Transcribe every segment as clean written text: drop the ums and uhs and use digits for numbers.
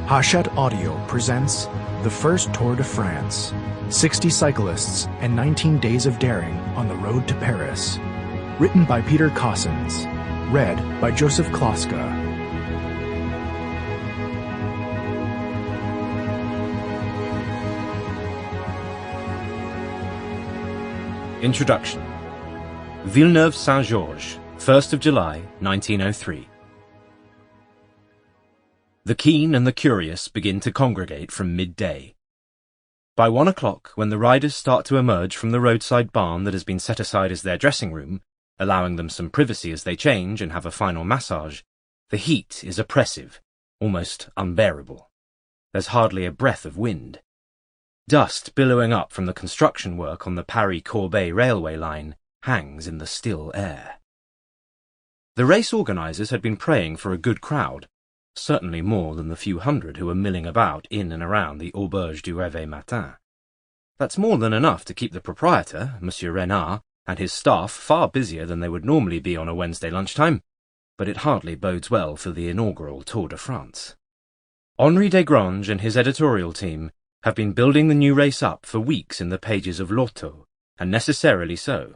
Hachette Audio presents the first Tour de France, 60 cyclists and 19 days of daring on the road to Paris. Written by Peter Cossins. Read by Joseph Kloska. Introduction. Villeneuve-Saint-Georges, 1st of July, 1903. The keen and the curious begin to congregate from midday. By 1 o'clock, when the riders start to emerge from the roadside barn that has been set aside as their dressing room, allowing them some privacy as they change and have a final massage, the heat is oppressive, almost unbearable. There's hardly a breath of wind. Dust billowing up from the construction work on the Paris-Corbeil railway line hangs in the still air. The race organisers had been praying for a good crowd, certainly more than the few hundred who were milling about in and around the Auberge du Réveil Matin. That's more than enough to keep the proprietor, Monsieur Renard, and his staff far busier than they would normally be on a Wednesday lunchtime, but it hardly bodes well for the inaugural Tour de France. Henri Desgrange and his editorial team have been building the new race up for weeks in the pages of L'Auto, and necessarily so.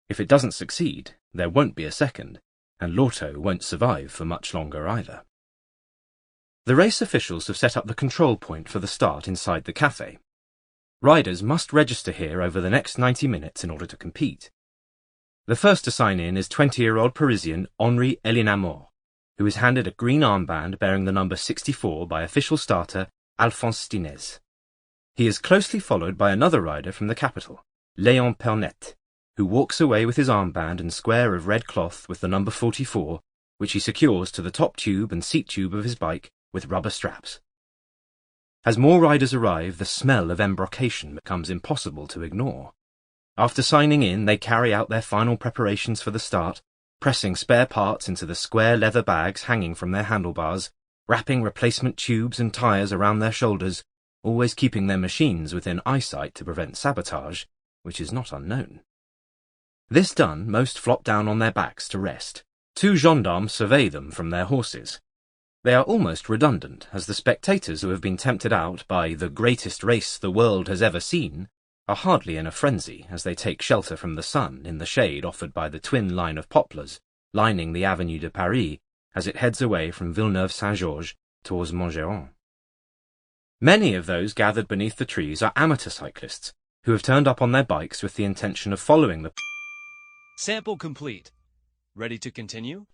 If it doesn't succeed, there won't be a second, and L'Auto won't survive for much longer either. The race officials have set up the control point for the start inside the café. Riders must register here over the next 90 minutes in order to compete. The first to sign in is 20-year-old Parisian Henri Elinamore, who is handed a green armband bearing the number 64 by official starter Alphonse Stinez. He is closely followed by another rider from the capital, Léon Pernet, who walks away with his armband and square of red cloth with the number 44, which he secures to the top tube and seat tube of his bike with rubber straps. As more riders arrive, the smell of embrocation becomes impossible to ignore. After signing in, they carry out their final preparations for the start, pressing spare parts into the square leather bags hanging from their handlebars, wrapping replacement tubes and tyres around their shoulders, always keeping their machines within eyesight to prevent sabotage, which is not unknown. This done, most flop down on their backs to rest. 2 gendarmes survey them from their horses. They are almost redundant, as the spectators who have been tempted out by the greatest race the world has ever seen are hardly in a frenzy as they take shelter from the sun in the shade offered by the twin line of poplars lining the Avenue de Paris as it heads away from Villeneuve-Saint-Georges towards Montgeron. Many of those gathered beneath the trees are amateur cyclists who have turned up on their bikes with the intention of following the... Sample complete. Ready to continue?